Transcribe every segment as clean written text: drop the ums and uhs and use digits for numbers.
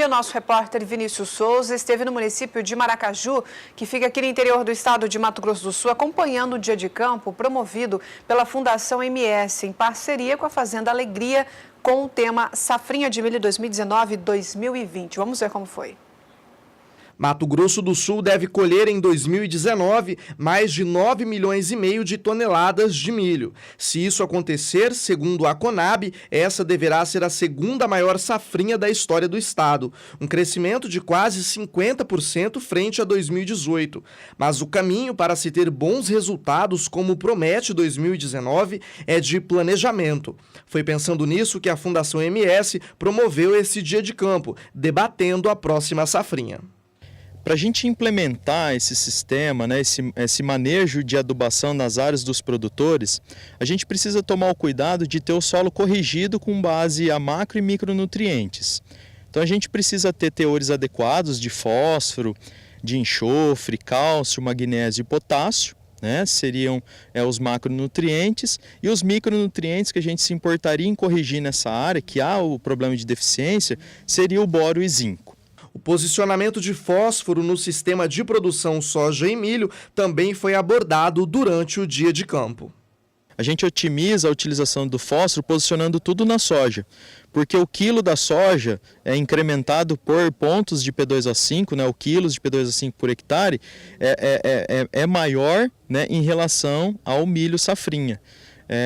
E o nosso repórter Vinícius Souza esteve no município de Maracaju, que fica aqui no interior do estado de Mato Grosso do Sul, acompanhando o dia de campo promovido pela Fundação MS, em parceria com a Fazenda Alegria, com o tema Safrinha de Milho 2019-2020. Vamos ver como foi. Mato Grosso do Sul deve colher em 2019 mais de 9,5 milhões de toneladas de milho. Se isso acontecer, segundo a Conab, essa deverá ser a segunda maior safrinha da história do estado, um crescimento de quase 50% frente a 2018. Mas o caminho para se ter bons resultados, como promete 2019, é de planejamento. Foi pensando nisso que a Fundação MS promoveu esse dia de campo, debatendo a próxima safrinha. Para a gente implementar esse sistema, esse manejo de adubação nas áreas dos produtores, a gente precisa tomar o cuidado de ter o solo corrigido com base a macro e micronutrientes. Então a gente precisa ter teores adequados de fósforo, de enxofre, cálcio, magnésio e potássio, seriam os macronutrientes, e os micronutrientes que a gente se importaria em corrigir nessa área, que há o problema de deficiência, seria o boro e zinco. O posicionamento de fósforo no sistema de produção soja e milho também foi abordado durante o dia de campo. A gente otimiza a utilização do fósforo posicionando tudo na soja, porque o quilo da soja é incrementado por pontos de P2O5, o quilos de P2O5 por hectare é maior em relação ao milho safrinha.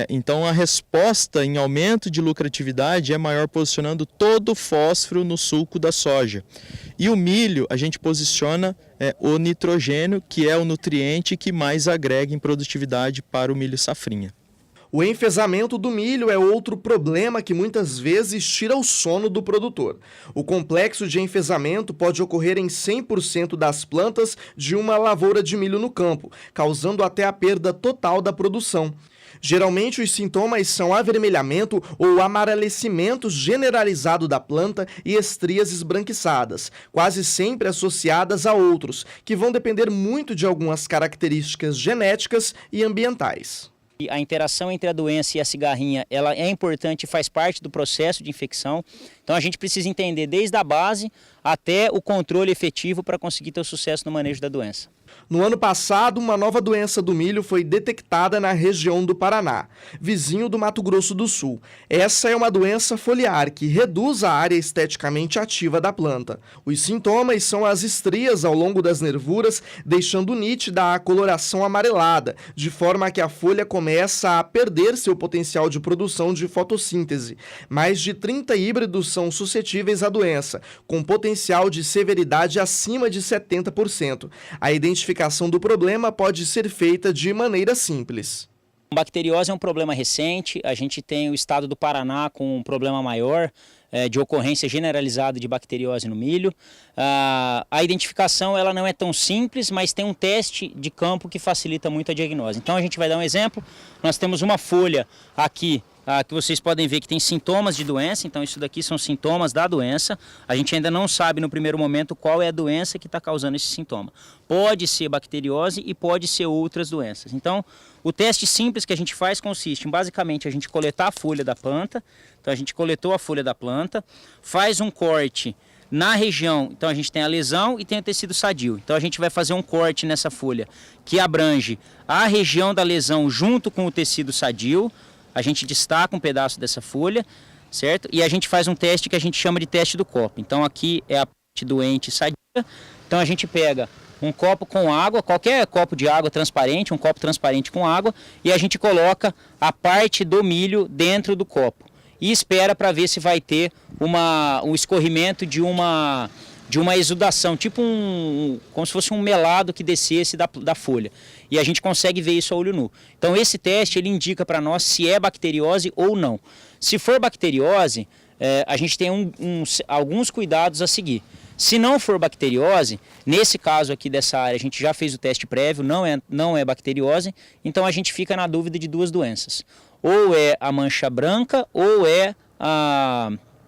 Então a resposta em aumento de lucratividade é maior posicionando todo o fósforo no sulco da soja. E o milho a gente posiciona o nitrogênio, que é o nutriente que mais agrega em produtividade para o milho safrinha. O enfesamento do milho é outro problema que muitas vezes tira o sono do produtor. O complexo de enfesamento pode ocorrer em 100% das plantas de uma lavoura de milho no campo, causando até a perda total da produção. Geralmente os sintomas são avermelhamento ou amarelecimento generalizado da planta e estrias esbranquiçadas, quase sempre associadas a outros, que vão depender muito de algumas características genéticas e ambientais. A interação entre a doença e a cigarrinha, ela é importante e faz parte do processo de infecção. Então a gente precisa entender desde a base até o controle efetivo para conseguir ter o sucesso no manejo da doença. No ano passado, uma nova doença do milho foi detectada na região do Paraná, vizinho do Mato Grosso do Sul. Essa é uma doença foliar que reduz a área esteticamente ativa da planta. Os sintomas são as estrias ao longo das nervuras, deixando nítida a coloração amarelada, de forma que a folha começa a perder seu potencial de produção de fotossíntese. Mais de 30 híbridos são suscetíveis à doença, com potencial de severidade acima de 70%. A identificação do problema pode ser feita de maneira simples. Bacteriose é um problema recente, a gente tem o estado do Paraná com um problema maior de ocorrência generalizada de bacteriose no milho. A identificação ela não é tão simples, mas tem um teste de campo que facilita muito a diagnose. Então a gente vai dar um exemplo, nós temos uma folha aqui, que vocês podem ver que tem sintomas de doença, então isso daqui são sintomas da doença. A gente ainda não sabe no primeiro momento qual é a doença que está causando esse sintoma. Pode ser bacteriose e pode ser outras doenças. Então, o teste simples que a gente faz consiste em basicamente a gente coletar a folha da planta. Então a gente coletou a folha da planta, faz um corte na região, então a gente tem a lesão e tem o tecido sadio. Então a gente vai fazer um corte nessa folha que abrange a região da lesão junto com o tecido sadio. A gente destaca um pedaço dessa folha, certo? E a gente faz um teste que a gente chama de teste do copo. Então aqui é a parte doente sadia. Então a gente pega um copo com água, qualquer copo de água transparente, um copo transparente com água, e a gente coloca a parte do milho dentro do copo. E espera para ver se vai ter um escorrimento de uma exudação, tipo como se fosse um melado que descesse da folha. E a gente consegue ver isso a olho nu. Então esse teste ele indica para nós se é bacteriose ou não. Se for bacteriose, a gente tem alguns cuidados a seguir. Se não for bacteriose, nesse caso aqui dessa área a gente já fez o teste prévio, não é bacteriose, então a gente fica na dúvida de duas doenças. Ou é a mancha branca ou é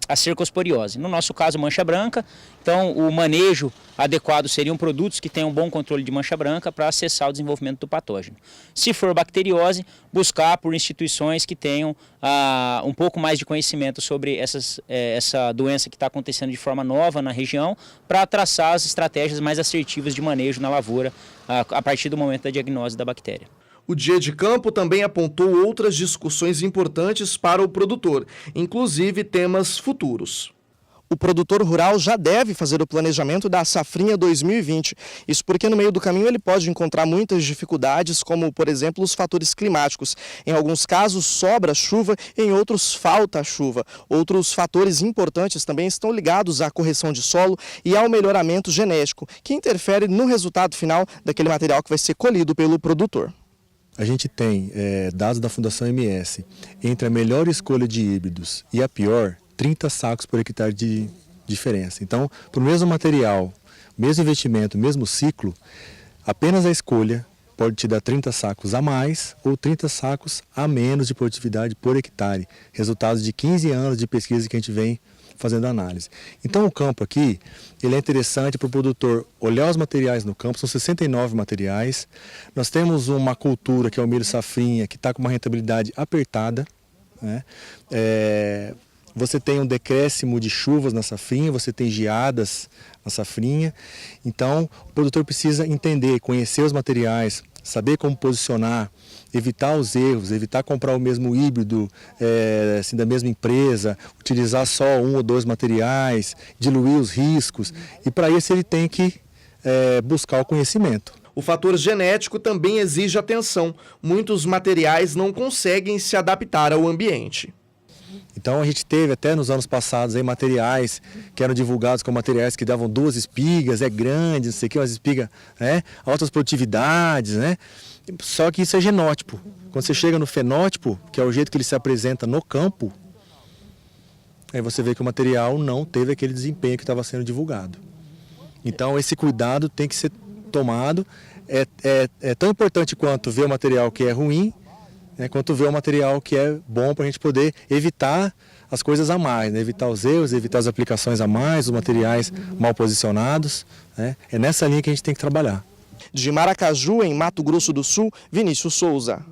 a cercosporiose. No nosso caso, mancha branca. Então, o manejo adequado seriam produtos que tenham bom controle de mancha branca para cessar o desenvolvimento do patógeno. Se for bacteriose, buscar por instituições que tenham um pouco mais de conhecimento sobre essa doença que está acontecendo de forma nova na região, para traçar as estratégias mais assertivas de manejo na lavoura a partir do momento da diagnose da bactéria. O Dia de Campo também apontou outras discussões importantes para o produtor, inclusive temas futuros. O produtor rural já deve fazer o planejamento da safrinha 2020. Isso porque no meio do caminho ele pode encontrar muitas dificuldades, como, por exemplo, os fatores climáticos. Em alguns casos sobra chuva, em outros falta chuva. Outros fatores importantes também estão ligados à correção de solo e ao melhoramento genético, que interfere no resultado final daquele material que vai ser colhido pelo produtor. A gente tem dados da Fundação MS, entre a melhor escolha de híbridos e a pior, 30 sacos por hectare de diferença. Então, para o mesmo material, mesmo investimento, mesmo ciclo, apenas a escolha pode te dar 30 sacos a mais ou 30 sacos a menos de produtividade por hectare. Resultados de 15 anos de pesquisa que a gente vem fazendo análise. Então o campo aqui, ele é interessante para o produtor olhar os materiais no campo, são 69 materiais. Nós temos uma cultura que é o milho safrinha, que está com uma rentabilidade apertada, né? Você tem um decréscimo de chuvas na safrinha, você tem geadas na safrinha. Então, o produtor precisa entender, conhecer os materiais, saber como posicionar, evitar os erros, evitar comprar o mesmo híbrido assim, da mesma empresa, utilizar só um ou dois materiais, diluir os riscos. E para isso ele tem que buscar o conhecimento. O fator genético também exige atenção. Muitos materiais não conseguem se adaptar ao ambiente. Então a gente teve até nos anos passados aí materiais que eram divulgados como materiais que davam 2 espigas, grande, não sei o que, umas espigas, altas produtividades, né? Só que isso é genótipo. Quando você chega no fenótipo, que é o jeito que ele se apresenta no campo, aí você vê que o material não teve aquele desempenho que estava sendo divulgado. Então esse cuidado tem que ser tomado. É tão importante quanto ver o material que é ruim, quanto ver o material que é bom para a gente poder evitar as coisas a mais, né? Evitar os erros, evitar as aplicações a mais, os materiais mal posicionados. É nessa linha que a gente tem que trabalhar. De Maracaju, em Mato Grosso do Sul, Vinícius Souza.